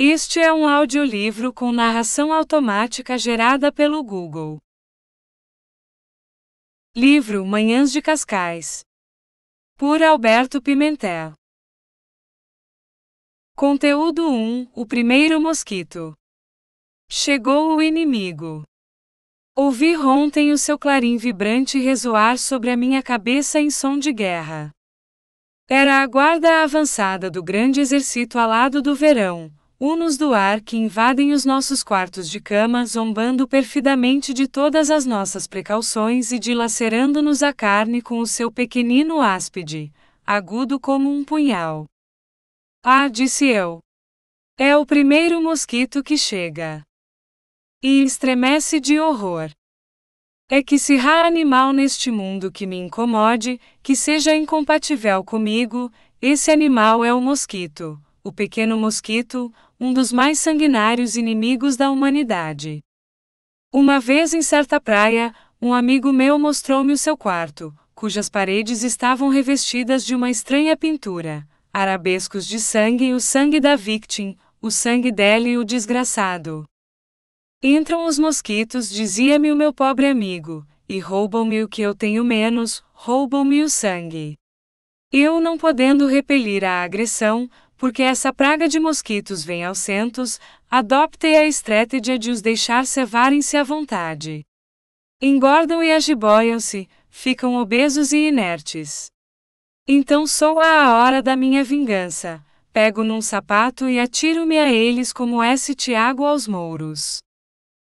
Este é um audiolivro com narração automática gerada pelo Google. Livro Manhãs de Cascais, por Alberto Pimentel. Conteúdo 1: O primeiro mosquito. Chegou o inimigo. Ouvi ontem o seu clarim vibrante ressoar sobre a minha cabeça em som de guerra. Era a guarda avançada do grande exército alado do verão, hunos do ar que invadem os nossos quartos de cama, zombando perfidamente de todas as nossas precauções e dilacerando-nos a carne com o seu pequenino áspide, agudo como um punhal. Ah, disse eu. É o primeiro mosquito que chega. E estremece de horror. É que se há animal neste mundo que me incomode, que seja incompatível comigo, esse animal é o mosquito, o pequeno mosquito, um dos mais sanguinários inimigos da humanidade. Uma vez em certa praia, um amigo meu mostrou-me o seu quarto, cujas paredes estavam revestidas de uma estranha pintura, arabescos de sangue e o sangue da vítima, o sangue dele, o desgraçado. Entram os mosquitos, dizia-me o meu pobre amigo, e roubam-me o que eu tenho menos, roubam-me o sangue. Eu, não podendo repelir a agressão, porque essa praga de mosquitos vem aos centos, adoptei a estratégia de os deixar cevarem-se à vontade. Engordam e agiboiam-se, ficam obesos e inertes. Então soa a hora da minha vingança, pego num sapato e atiro-me a eles como S. Tiago aos mouros.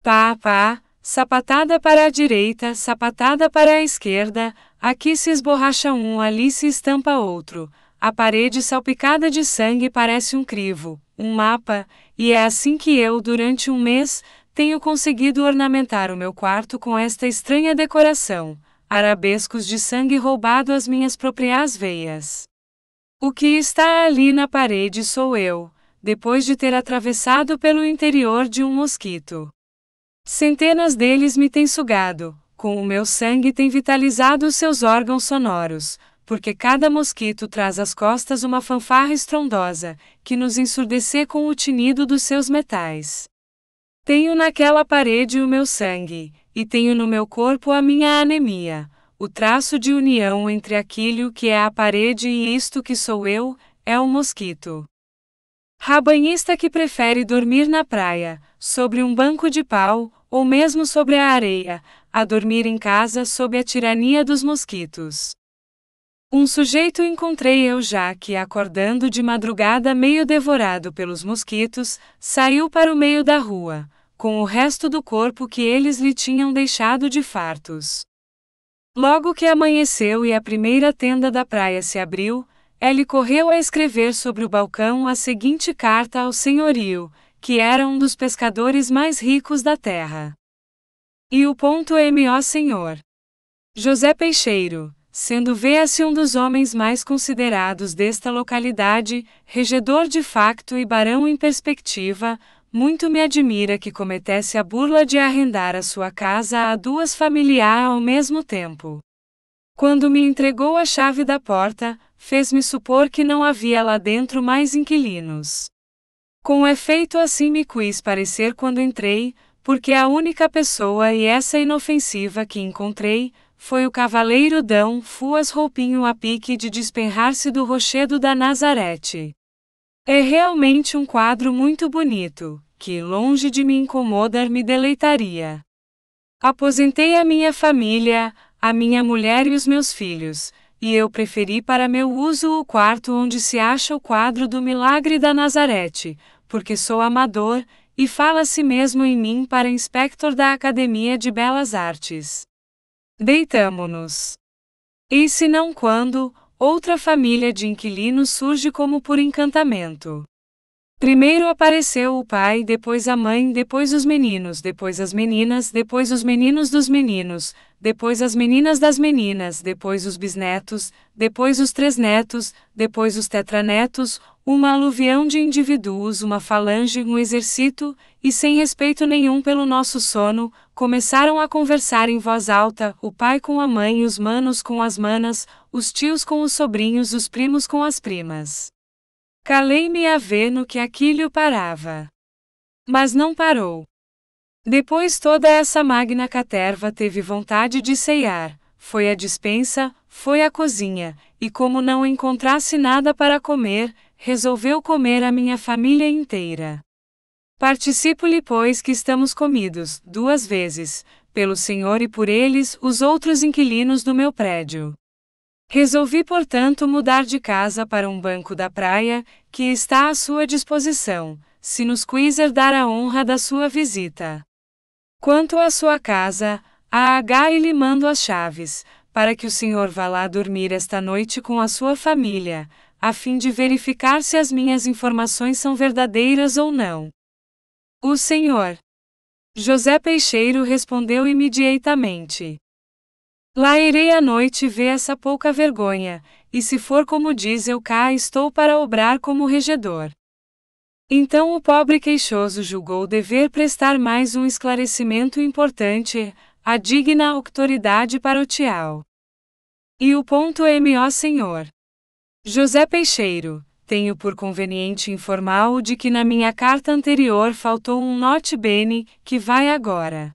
Pá, pá, sapatada para a direita, sapatada para a esquerda, aqui se esborracha um, ali se estampa outro. A parede salpicada de sangue parece um crivo, um mapa, e é assim que eu, durante um mês, tenho conseguido ornamentar o meu quarto com esta estranha decoração, arabescos de sangue roubado às minhas próprias veias. O que está ali na parede sou eu, depois de ter atravessado pelo interior de um mosquito. Centenas deles me têm sugado, com o meu sangue tem vitalizado os seus órgãos sonoros, porque cada mosquito traz às costas uma fanfarra estrondosa, que nos ensurdece com o tinido dos seus metais. Tenho naquela parede o meu sangue, e tenho no meu corpo a minha anemia, o traço de união entre aquilo que é a parede e isto que sou eu, é o mosquito. Rabanhista que prefere dormir na praia, sobre um banco de pau, ou mesmo sobre a areia, a dormir em casa sob a tirania dos mosquitos. Um sujeito encontrei eu já que, acordando de madrugada meio devorado pelos mosquitos, saiu para o meio da rua, com o resto do corpo que eles lhe tinham deixado de fartos. Logo que amanheceu e a primeira tenda da praia se abriu, ele correu a escrever sobre o balcão a seguinte carta ao senhorio, que era um dos pescadores mais ricos da terra. E o ponto M.O. Senhor José Peixeiro, sendo vê-se um dos homens mais considerados desta localidade, regedor de facto e barão em perspectiva, muito me admira que cometesse a burla de arrendar a sua casa a duas familiares ao mesmo tempo. Quando me entregou a chave da porta, fez-me supor que não havia lá dentro mais inquilinos. Com efeito assim me quis parecer quando entrei, porque a única pessoa e essa inofensiva que encontrei, foi o cavaleiro D. Fuas roupinho a pique de despenhar-se do rochedo da Nazarete. É realmente um quadro muito bonito, que, longe de me incomodar, me deleitaria. Aposentei a minha família, a minha mulher e os meus filhos, e eu preferi para meu uso o quarto onde se acha o quadro do Milagre da Nazarete, porque sou amador, e fala-se mesmo em mim para inspector da Academia de Belas Artes. Deitamo-nos. E se não quando, outra família de inquilinos surge como por encantamento. Primeiro apareceu o pai, depois a mãe, depois os meninos, depois as meninas, depois os meninos dos meninos, depois as meninas das meninas, depois os bisnetos, depois os tresnetos, depois os tetranetos, uma aluvião de indivíduos, uma falange, um exército, e sem respeito nenhum pelo nosso sono, começaram a conversar em voz alta, o pai com a mãe, os manos com as manas, os tios com os sobrinhos, os primos com as primas. Calei-me a ver no que aquilo parava. Mas não parou. Depois toda essa magna caterva teve vontade de ceiar, foi à despensa, foi à cozinha, e como não encontrasse nada para comer, resolveu comer a minha família inteira. Participo-lhe, pois, que estamos comidos, 2 vezes, pelo Senhor e por eles, os outros inquilinos do meu prédio. Resolvi, portanto, mudar de casa para um banco da praia, que está à sua disposição, se nos quiser dar a honra da sua visita. Quanto à sua casa, a H lhe mando as chaves, para que o senhor vá lá dormir esta noite com a sua família, a fim de verificar se as minhas informações são verdadeiras ou não. O senhor José Peixeiro respondeu imediatamente. Lá irei à noite ver essa pouca vergonha, e se for como diz, eu cá estou para obrar como regedor. Então o pobre queixoso julgou dever prestar mais um esclarecimento importante, à digna autoridade paroquial. E o ponto M.O. Senhor José Peixeiro, tenho por conveniente informar-o de que na minha carta anterior faltou um note bene, que vai agora.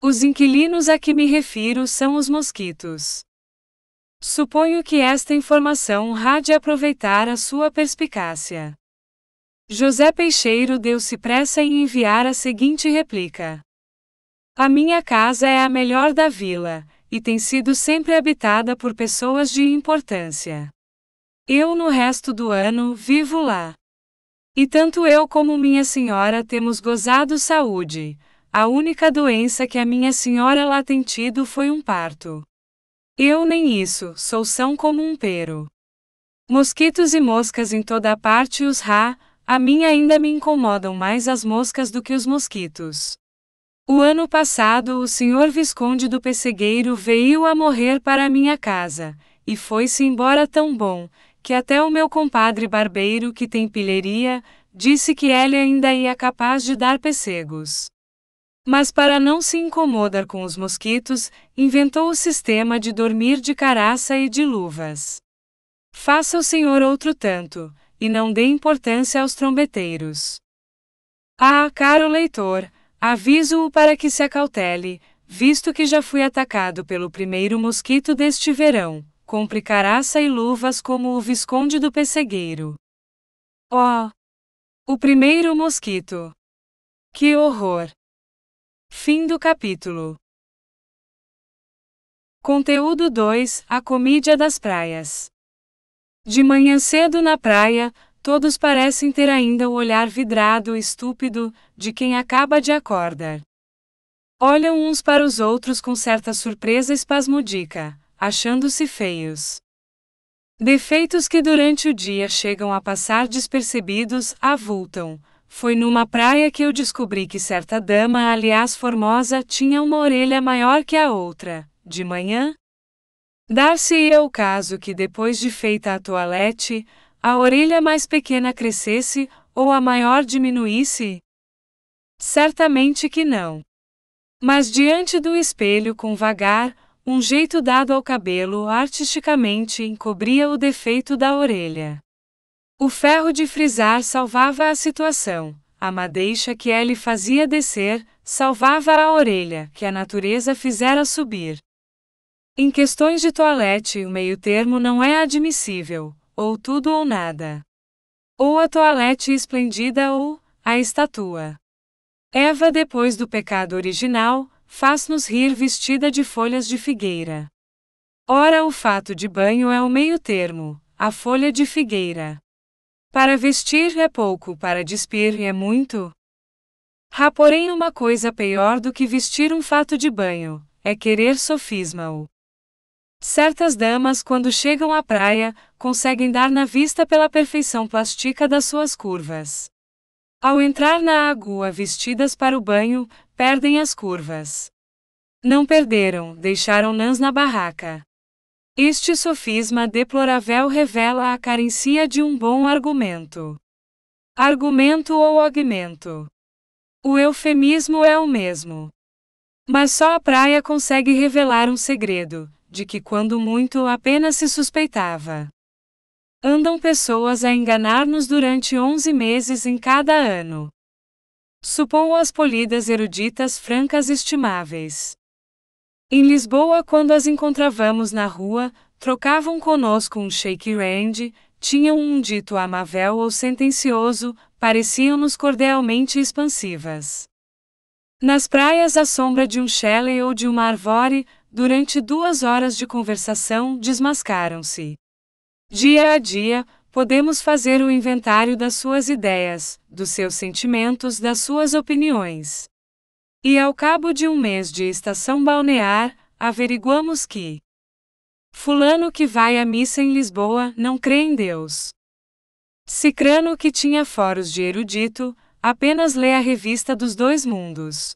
Os inquilinos a que me refiro são os mosquitos. Suponho que esta informação há de aproveitar a sua perspicácia. José Peixeiro deu-se pressa em enviar a seguinte réplica. A minha casa é a melhor da vila, e tem sido sempre habitada por pessoas de importância. Eu no resto do ano vivo lá. E tanto eu como minha senhora temos gozado saúde. A única doença que a minha senhora lá tem tido foi um parto. Eu nem isso, sou são como um pero. Mosquitos e moscas em toda a parte os a mim ainda me incomodam mais as moscas do que os mosquitos. O ano passado o senhor Visconde do Pessegueiro veio a morrer para a minha casa, e foi-se embora tão bom, que até o meu compadre barbeiro que tem pilheria, disse que ele ainda ia capaz de dar pessegos. Mas para não se incomodar com os mosquitos, inventou o sistema de dormir de caraça e de luvas. Faça o senhor outro tanto, e não dê importância aos trombeteiros. Caro leitor, aviso-o para que se acautele, visto que já fui atacado pelo primeiro mosquito deste verão. Compre caraça e luvas como o Visconde do Pessegueiro. O primeiro mosquito. Que horror! Fim do capítulo. Conteúdo 2: A Comédia das Praias. De manhã cedo na praia, todos parecem ter ainda o olhar vidrado e estúpido, de quem acaba de acordar. Olham uns para os outros com certa surpresa espasmodica, achando-se feios. Defeitos que durante o dia chegam a passar despercebidos, avultam. Foi numa praia que eu descobri que certa dama, aliás formosa, tinha uma orelha maior que a outra. De manhã, dar-se-ia o caso que depois de feita a toilette, a orelha mais pequena crescesse, ou a maior diminuísse? Certamente que não. Mas diante do espelho com vagar, um jeito dado ao cabelo artisticamente encobria o defeito da orelha. O ferro de frisar salvava a situação, a madeixa que ele fazia descer, salvava a orelha que a natureza fizera subir. Em questões de toilette, o meio-termo não é admissível, ou tudo ou nada. Ou a toilette esplendida ou a estatua. Eva, depois do pecado original, faz-nos rir vestida de folhas de figueira. Ora, o fato de banho é o meio-termo, a folha de figueira. Para vestir é pouco, para despir é muito. Há, porém, uma coisa pior do que vestir um fato de banho, é querer sofisma-o. Certas damas, quando chegam à praia, conseguem dar na vista pela perfeição plástica das suas curvas. Ao entrar na água vestidas para o banho, perdem as curvas. Não perderam, deixaram-nas na barraca. Este sofisma deplorável revela a carência de um bom argumento. Argumento ou augmento. O eufemismo é o mesmo. Mas só a praia consegue revelar um segredo, de que quando muito apenas se suspeitava. Andam pessoas a enganar-nos durante 11 meses em cada ano. Supõe as polidas eruditas francas estimáveis. Em Lisboa, quando as encontrávamos na rua, trocavam conosco um shake hand, tinham um dito amável ou sentencioso, pareciam-nos cordialmente expansivas. Nas praias à sombra de um chalé ou de uma árvore, durante 2 horas de conversação, desmascaram-se. Dia a dia, podemos fazer o inventário das suas ideias, dos seus sentimentos, das suas opiniões. E ao cabo de um mês de estação balnear, averiguamos que fulano que vai à missa em Lisboa não crê em Deus. Cicrano que tinha foros de erudito, apenas lê a revista dos dois mundos.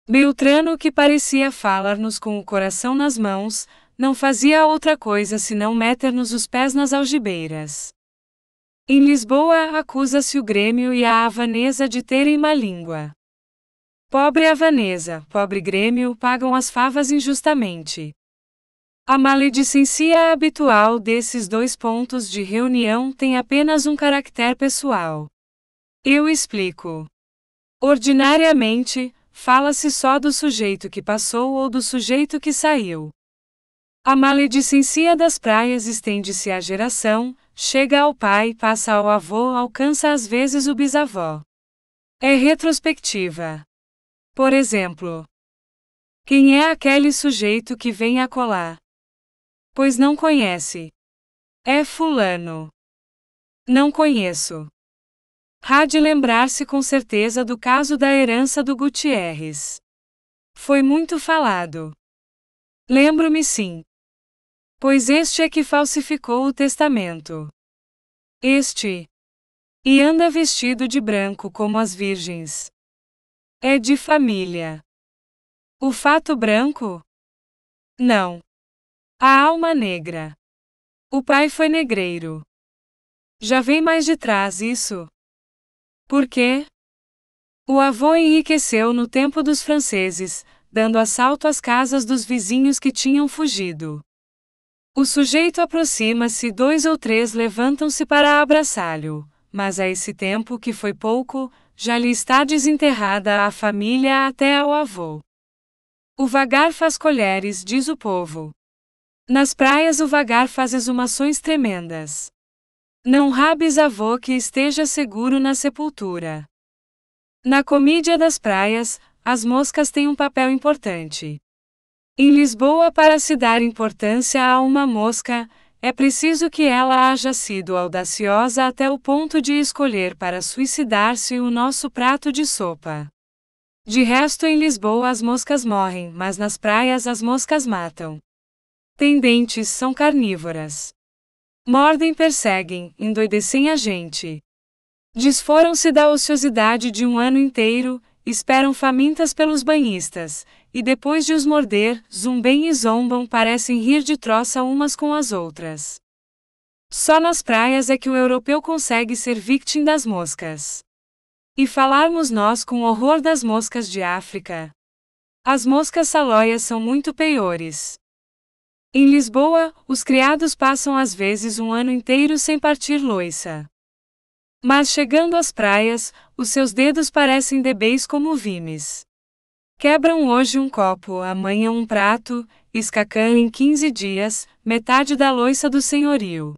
Beltrano que parecia falar-nos com o coração nas mãos, não fazia outra coisa senão meter-nos os pés nas algibeiras. Em Lisboa acusa-se o Grêmio e a Havanesa de terem má língua. Pobre Havanesa, pobre Grêmio pagam as favas injustamente. A maledicência habitual desses 2 pontos de reunião tem apenas um caractere pessoal. Eu explico. Ordinariamente, fala-se só do sujeito que passou ou do sujeito que saiu. A maledicência das praias estende-se à geração, chega ao pai, passa ao avô, alcança às vezes o bisavó. É retrospectiva. Por exemplo, quem é aquele sujeito que vem acolá? Pois não conhece. É fulano. Não conheço. Há de lembrar-se com certeza do caso da herança do Gutierrez. Foi muito falado. Lembro-me sim. Pois este é que falsificou o testamento. Este. E anda vestido de branco como as virgens. É de família. O fato branco? Não. A alma negra. O pai foi negreiro. Já vem mais de trás isso. Por quê? O avô enriqueceu no tempo dos franceses, dando assalto às casas dos vizinhos que tinham fugido. O sujeito aproxima-se, 2 ou 3 levantam-se para abraçá-lo, mas a esse tempo, que foi pouco, já lhe está desenterrada a família até ao avô. O vagar faz colheres, diz o povo. Nas praias o vagar faz exumações tremendas. Não há bisavô que esteja seguro na sepultura. Na comédia das praias, as moscas têm um papel importante. Em Lisboa, para se dar importância a uma mosca, é preciso que ela haja sido audaciosa até o ponto de escolher para suicidar-se o nosso prato de sopa. De resto, em Lisboa as moscas morrem, mas nas praias as moscas matam. Têm dentes, são carnívoras. Mordem, perseguem, endoidecem a gente. Desforam-se da ociosidade de um ano inteiro, esperam famintas pelos banhistas, e depois de os morder, zumbem e zombam, parecem rir de troça umas com as outras. Só nas praias é que o europeu consegue ser vítima das moscas. E falarmos nós com horror das moscas de África. As moscas salóias são muito piores. Em Lisboa, os criados passam às vezes um ano inteiro sem partir loiça. Mas chegando às praias, os seus dedos parecem débeis como vimes. Quebram hoje um copo, amanhã um prato, escacam em 15 dias, metade da loiça do senhorio.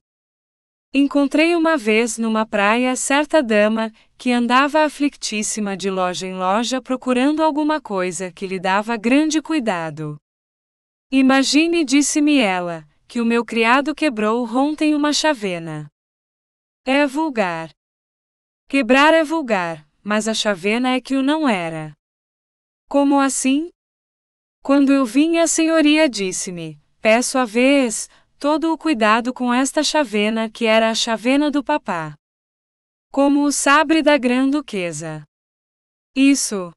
Encontrei uma vez numa praia certa dama, que andava aflitíssima de loja em loja procurando alguma coisa que lhe dava grande cuidado. Imagine, disse-me ela, que o meu criado quebrou ontem uma chavena. É vulgar. Quebrar é vulgar, mas a chavena é que o não era. Como assim? Quando eu vim, a senhoria disse-me: peço a vez, todo o cuidado com esta chavena, que era a chavena do papá. Como o sabre da grã-duquesa. Isso.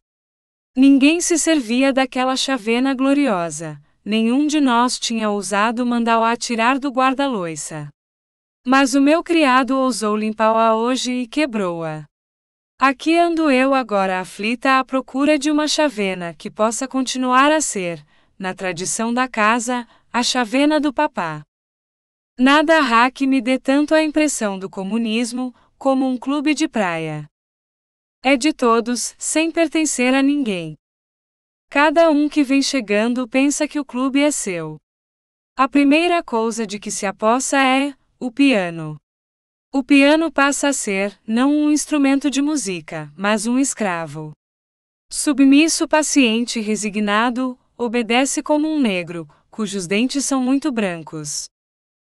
Ninguém se servia daquela chavena gloriosa, nenhum de nós tinha ousado mandá-la tirar do guarda-loiça. Mas o meu criado ousou limpá-la hoje e quebrou-a. Aqui ando eu agora aflita à procura de uma chavena que possa continuar a ser, na tradição da casa, a chavena do papá. Nada há que me dê tanto a impressão do comunismo, como um clube de praia. É de todos, sem pertencer a ninguém. Cada um que vem chegando pensa que o clube é seu. A primeira coisa de que se apossa é o piano. O piano passa a ser, não um instrumento de música, mas um escravo. Submisso, paciente e resignado, obedece como um negro, cujos dentes são muito brancos.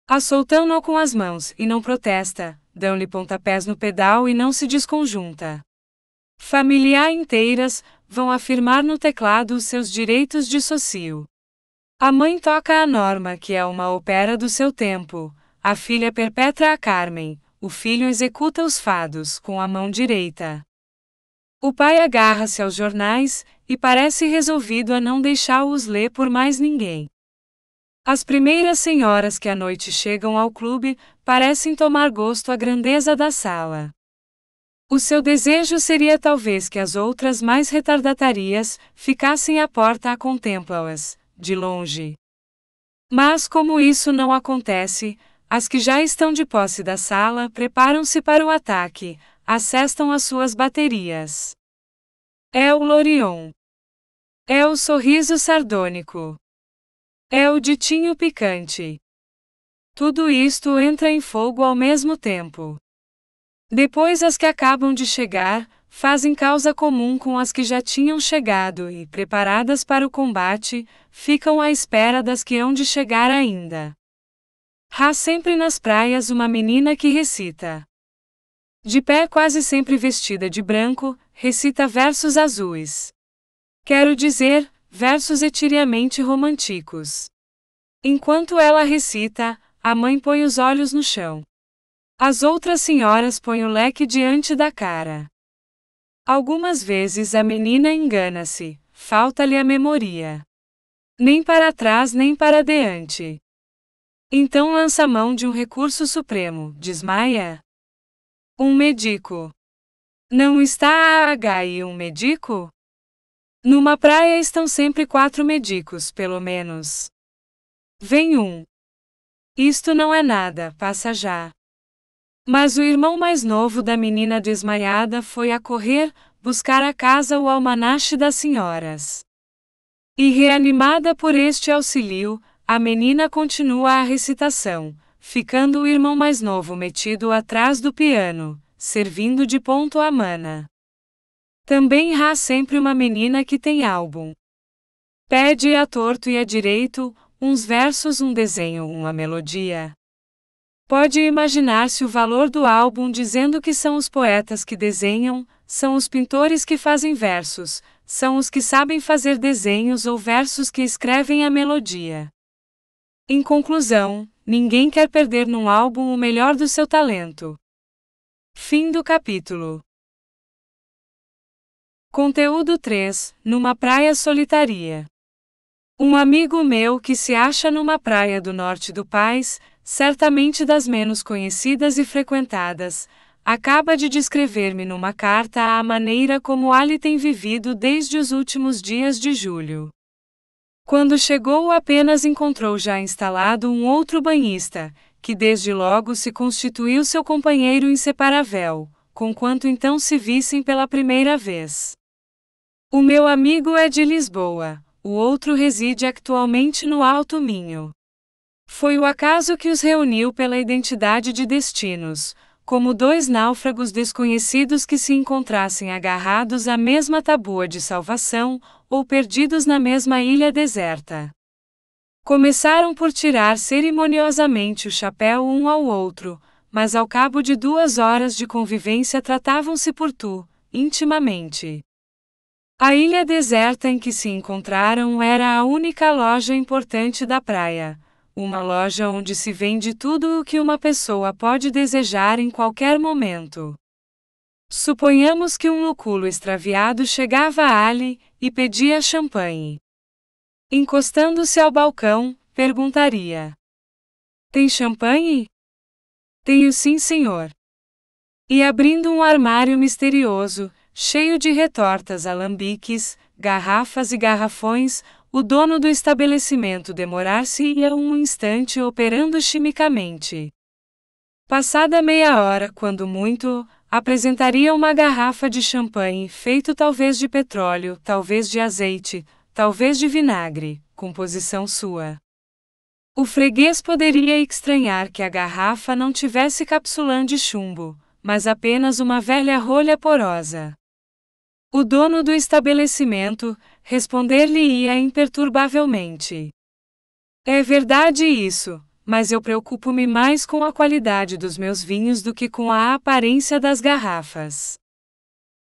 Assoltam-no com as mãos e não protesta, dão-lhe pontapés no pedal e não se desconjunta. Famílias inteiras vão afirmar no teclado os seus direitos de socio. A mãe toca a Norma, que é uma ópera do seu tempo, a filha perpetra a Carmen, o filho executa os fados com a mão direita. O pai agarra-se aos jornais, e parece resolvido a não deixá-los ler por mais ninguém. As primeiras senhoras que à noite chegam ao clube, parecem tomar gosto à grandeza da sala. O seu desejo seria talvez que as outras mais retardatarias ficassem à porta a contemplá-las, de longe. Mas como isso não acontece, as que já estão de posse da sala preparam-se para o ataque, assestam as suas baterias. É o Lorion. É o sorriso sardônico. É o ditinho picante. Tudo isto entra em fogo ao mesmo tempo. Depois as que acabam de chegar, fazem causa comum com as que já tinham chegado e, preparadas para o combate, ficam à espera das que hão de chegar ainda. Há sempre nas praias uma menina que recita. De pé, quase sempre vestida de branco, recita versos azuis. Quero dizer, versos etiriamente românticos. Enquanto ela recita, a mãe põe os olhos no chão. As outras senhoras põem o leque diante da cara. Algumas vezes a menina engana-se, falta-lhe a memoria. Nem para trás nem para diante. Então lança mão de um recurso supremo, desmaia. Um medico. Não está a H e um medico? Numa praia estão sempre 4 medicos, pelo menos. Vem um. Isto não é nada, passa já. Mas o irmão mais novo da menina desmaiada foi a correr, buscar a casa o almanache das senhoras. E reanimada por este auxílio, a menina continua a recitação, ficando o irmão mais novo metido atrás do piano, servindo de ponto à mana. Também há sempre uma menina que tem álbum. Pede a torto e a direito, uns versos, um desenho, uma melodia. Pode imaginar-se o valor do álbum dizendo que são os poetas que desenham, são os pintores que fazem versos, são os que sabem fazer desenhos ou versos que escrevem a melodia. Em conclusão, ninguém quer perder num álbum o melhor do seu talento. Fim do capítulo. Conteúdo 3. Numa praia solitária. Um amigo meu que se acha numa praia do norte do país, certamente das menos conhecidas e frequentadas, acaba de descrever-me numa carta a maneira como ali tem vivido desde os últimos dias de julho. Quando chegou, apenas encontrou já instalado um outro banhista, que desde logo se constituiu seu companheiro inseparável, conquanto então se vissem pela primeira vez. O meu amigo é de Lisboa, o outro reside atualmente no Alto Minho. Foi o acaso que os reuniu pela identidade de destinos, como 2 náufragos desconhecidos que se encontrassem agarrados à mesma taboa de salvação, ou perdidos na mesma ilha deserta. Começaram por tirar cerimoniosamente o chapéu um ao outro, mas ao cabo de 2 horas de convivência tratavam-se por tu, intimamente. A ilha deserta em que se encontraram era a única loja importante da praia. Uma loja onde se vende tudo o que uma pessoa pode desejar em qualquer momento. Suponhamos que um lúculo extraviado chegava ali e pedia champanhe. Encostando-se ao balcão, perguntaria: "Tem champanhe?" "Tenho sim, senhor." E abrindo um armário misterioso, cheio de retortas, alambiques, garrafas e garrafões, o dono do estabelecimento demorar-se-ia um instante operando chimicamente. Passada meia hora, quando muito, apresentaria uma garrafa de champanhe feito talvez de petróleo, talvez de azeite, talvez de vinagre, composição sua. O freguês poderia estranhar que a garrafa não tivesse capsulã de chumbo, mas apenas uma velha rolha porosa. O dono do estabelecimento responder-lhe-ia imperturbavelmente: é verdade isso, mas eu preocupo-me mais com a qualidade dos meus vinhos do que com a aparência das garrafas.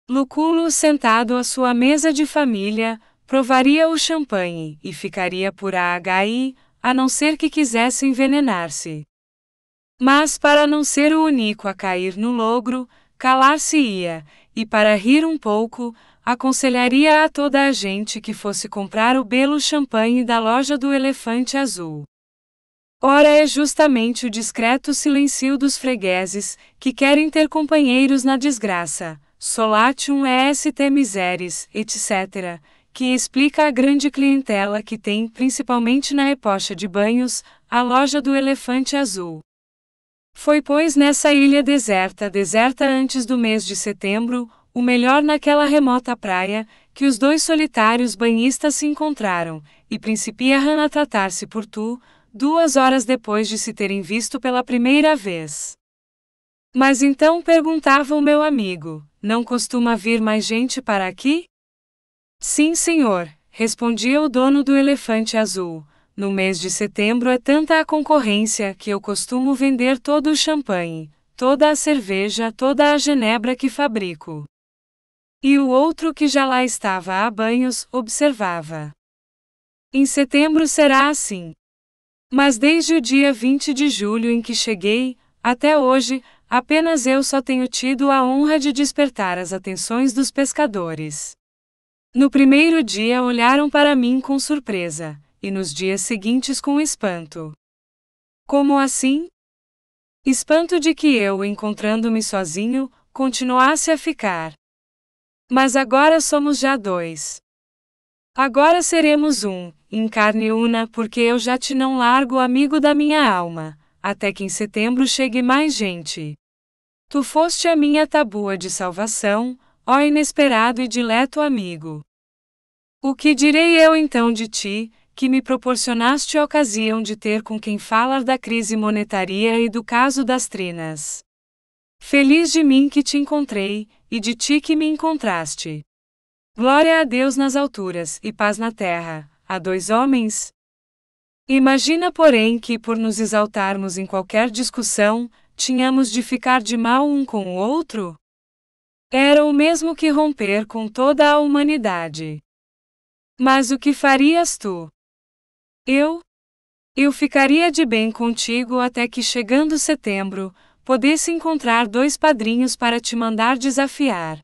Lúculo, sentado à sua mesa de família, provaria o champanhe e ficaria por aí, a não ser que quisesse envenenar-se. Mas para não ser o único a cair no logro, calar-se-ia, e para rir um pouco, aconselharia a toda a gente que fosse comprar o belo champanhe da loja do Elefante Azul. Ora, é justamente o discreto silêncio dos fregueses, que querem ter companheiros na desgraça, solatium est miseris, etc., que explica a grande clientela que tem, principalmente na epocha de banhos, a loja do Elefante Azul. Foi, pois, nessa ilha deserta antes do mês de setembro, o melhor naquela remota praia, que os dois solitários banhistas se encontraram, e principiaram a tratar-se por tu, 2 horas depois de se terem visto pela primeira vez. Mas então perguntava o meu amigo, não costuma vir mais gente para aqui? Sim, senhor, respondia o dono do Elefante Azul. No mês de setembro é tanta a concorrência que eu costumo vender todo o champanhe, toda a cerveja, toda a genebra que fabrico. E o outro que já lá estava há banhos, observava: em setembro será assim. Mas desde o dia 20 de julho em que cheguei, até hoje, apenas eu só tenho tido a honra de despertar as atenções dos pescadores. No primeiro dia olharam para mim com surpresa, e nos dias seguintes com espanto. Como assim? Espanto de que eu, encontrando-me sozinho, continuasse a ficar. Mas agora somos já 2. Agora seremos um, em carne una, porque eu já te não largo, amigo da minha alma, até que em setembro chegue mais gente. Tu foste a minha tábua de salvação, ó inesperado e dileto amigo. O que direi eu então de ti, que me proporcionaste a ocasião de ter com quem falar da crise monetária e do caso das trinas? Feliz de mim que te encontrei, e de ti que me encontraste. Glória a Deus nas alturas, e paz na terra, a 2 homens? Imagina, porém, que por nos exaltarmos em qualquer discussão, tínhamos de ficar de mal um com o outro? Era o mesmo que romper com toda a humanidade. Mas o que farias tu? Eu ficaria de bem contigo até que, chegando setembro, pudesse encontrar 2 padrinhos para te mandar desafiar.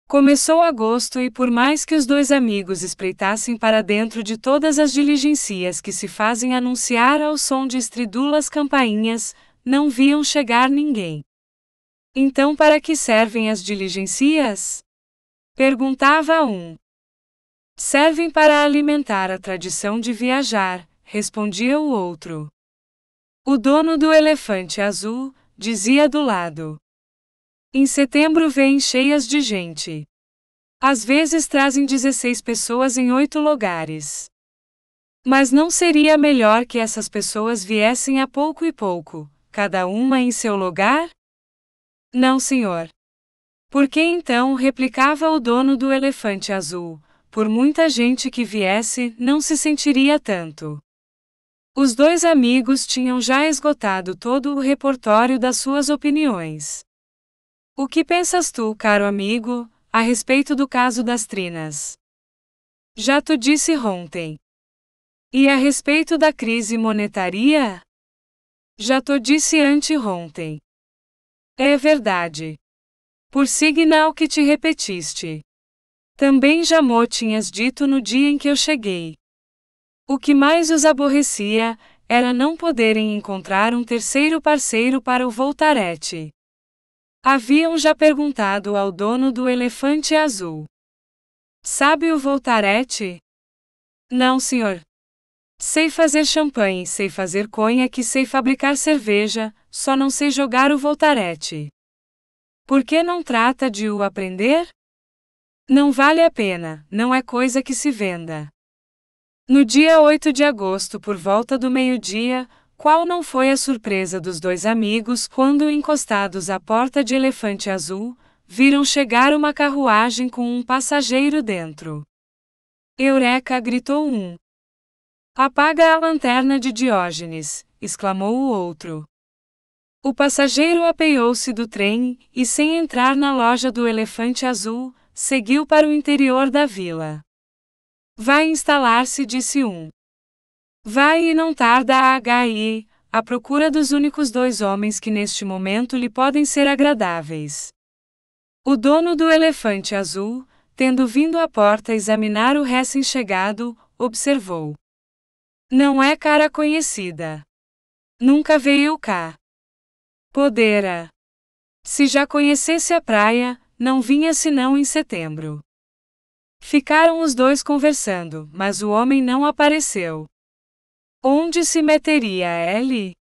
Começou agosto e por mais que os 2 amigos espreitassem para dentro de todas as diligências que se fazem anunciar ao som de estridulas campainhas, não viam chegar ninguém. Então para que servem as diligências? Perguntava um. Servem para alimentar a tradição de viajar, respondia o outro. O dono do Elefante Azul dizia do lado. Em setembro vêm cheias de gente. Às vezes trazem 16 pessoas em 8 lugares. Mas não seria melhor que essas pessoas viessem a pouco e pouco, cada uma em seu lugar? Não, senhor. Por que então, replicava o dono do Elefante Azul, por muita gente que viesse, não se sentiria tanto. Os 2 amigos tinham já esgotado todo o repertório das suas opiniões. O que pensas tu, caro amigo, a respeito do caso das trinas? Já tu disse ontem. E a respeito da crise monetária? Já tu disse anteontem. É verdade. Por signal que te repetiste. Também já mo tinhas dito no dia em que eu cheguei. O que mais os aborrecia era não poderem encontrar um terceiro parceiro para o voltarete. Haviam já perguntado ao dono do Elefante Azul. Sabe o voltarete? Não, senhor. Sei fazer champanhe, sei fazer conhaque, sei fabricar cerveja, só não sei jogar o voltarete. Por que não trata de o aprender? Não vale a pena, não é coisa que se venda. No dia 8 de agosto, por volta do meio-dia, qual não foi a surpresa dos dois amigos quando, encostados à porta de Elefante Azul, viram chegar uma carruagem com um passageiro dentro. Eureka! Gritou um. Apaga a lanterna de Diógenes, exclamou o outro. O passageiro apeou-se do trem e, sem entrar na loja do Elefante Azul, seguiu para o interior da vila. Vai instalar-se, disse um. Vai e não tarda a HI, à procura dos únicos dois homens que neste momento lhe podem ser agradáveis. O dono do Elefante Azul, tendo vindo à porta examinar o recém-chegado, observou. Não é cara conhecida. Nunca veio cá. Podera. Se já conhecesse a praia, não vinha senão em setembro. Ficaram os dois conversando, mas o homem não apareceu. Onde se meteria ele?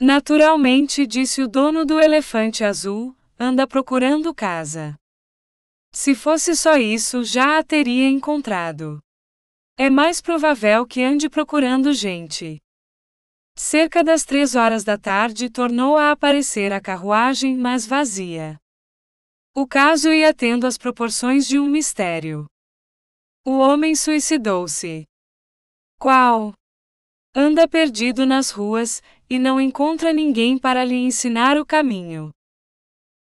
Naturalmente, disse o dono do Elefante Azul, anda procurando casa. Se fosse só isso, já a teria encontrado. É mais provável que ande procurando gente. Cerca das 3 horas da tarde tornou a aparecer a carruagem, mas vazia. O caso ia tendo as proporções de um mistério. O homem suicidou-se. Qual? Anda perdido nas ruas, e não encontra ninguém para lhe ensinar o caminho.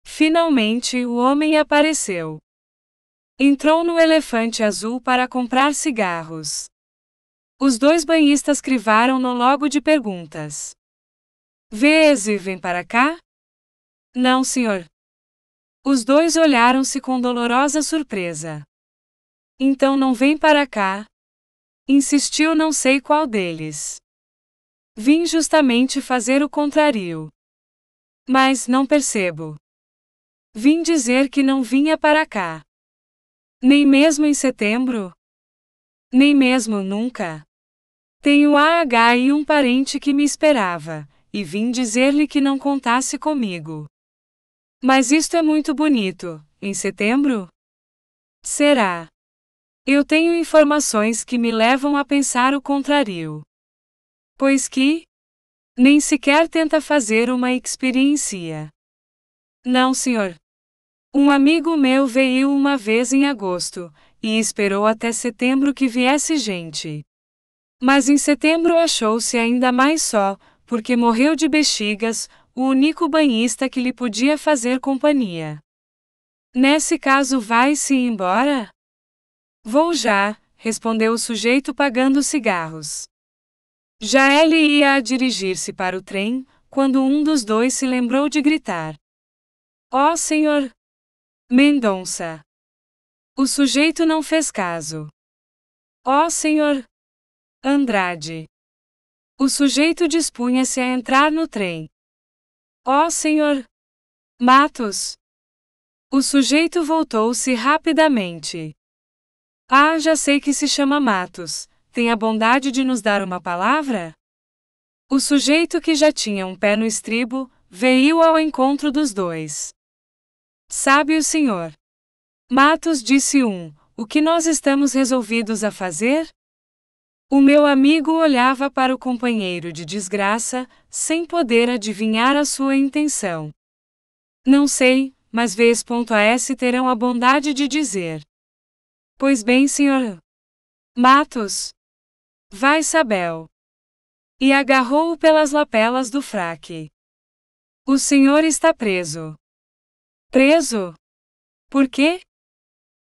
Finalmente, o homem apareceu. Entrou no Elefante Azul para comprar cigarros. Os dois banhistas crivaram-no logo de perguntas. Vês-e, vem para cá? Não, senhor. Os dois olharam-se com dolorosa surpresa. Então não vem para cá? Insistiu não sei qual deles. Vim justamente fazer o contrário. Mas não percebo. Vim dizer que não vinha para cá. Nem mesmo em setembro? Nem mesmo nunca. Tenho AH e um parente que me esperava, e vim dizer-lhe que não contasse comigo. Mas isto é muito bonito, em setembro? Será? Eu tenho informações que me levam a pensar o contrário. Pois que? Nem sequer tenta fazer uma experiência. Não, senhor. Um amigo meu veio uma vez em agosto, e esperou até setembro que viesse gente. Mas em setembro achou-se ainda mais só, porque morreu de bexigas, o único banhista que lhe podia fazer companhia. Nesse caso vai-se embora? Vou já, respondeu o sujeito pagando cigarros. Já ele ia a dirigir-se para o trem, quando um dos dois se lembrou de gritar. Ó senhor! Mendonça! O sujeito não fez caso. Ó senhor! Andrade! O sujeito dispunha-se a entrar no trem. Ó senhor! Matos! O sujeito voltou-se rapidamente. Ah, já sei que se chama Matos. Tem a bondade de nos dar uma palavra? O sujeito, que já tinha um pé no estribo, veio ao encontro dos dois. Sabe o senhor? Matos, disse um, o que nós estamos resolvidos a fazer? O meu amigo olhava para o companheiro de desgraça, sem poder adivinhar a sua intenção. Não sei, mas vês.as terão a bondade de dizer. Pois bem, senhor. Matos. Vai, Sabel. E agarrou-o pelas lapelas do fraque. O senhor está preso. Preso? Por quê?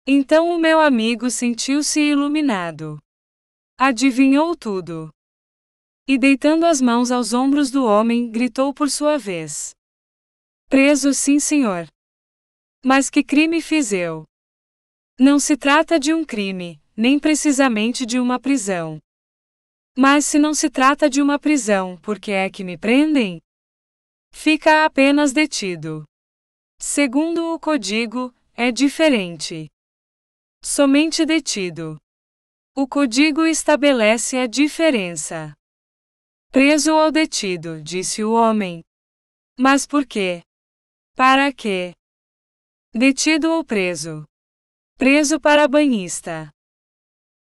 Então o meu amigo sentiu-se iluminado. Adivinhou tudo. E deitando as mãos aos ombros do homem, gritou por sua vez. Preso, sim, senhor. Mas que crime fiz eu? Não se trata de um crime, nem precisamente de uma prisão. Mas se não se trata de uma prisão, por que é que me prendem? Fica apenas detido. Segundo o código, é diferente. Somente detido. O código estabelece a diferença. Preso ou detido, disse o homem. Mas por quê? Para quê? Detido ou preso? Preso para banhista.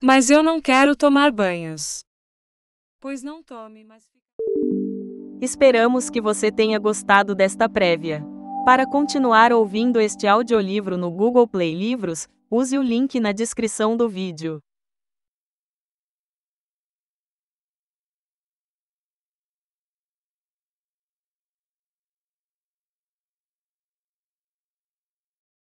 Mas eu não quero tomar banhos. Pois não tome, mas... Esperamos que você tenha gostado desta prévia. Para continuar ouvindo este audiolivro no Google Play Livros, use o link na descrição do vídeo.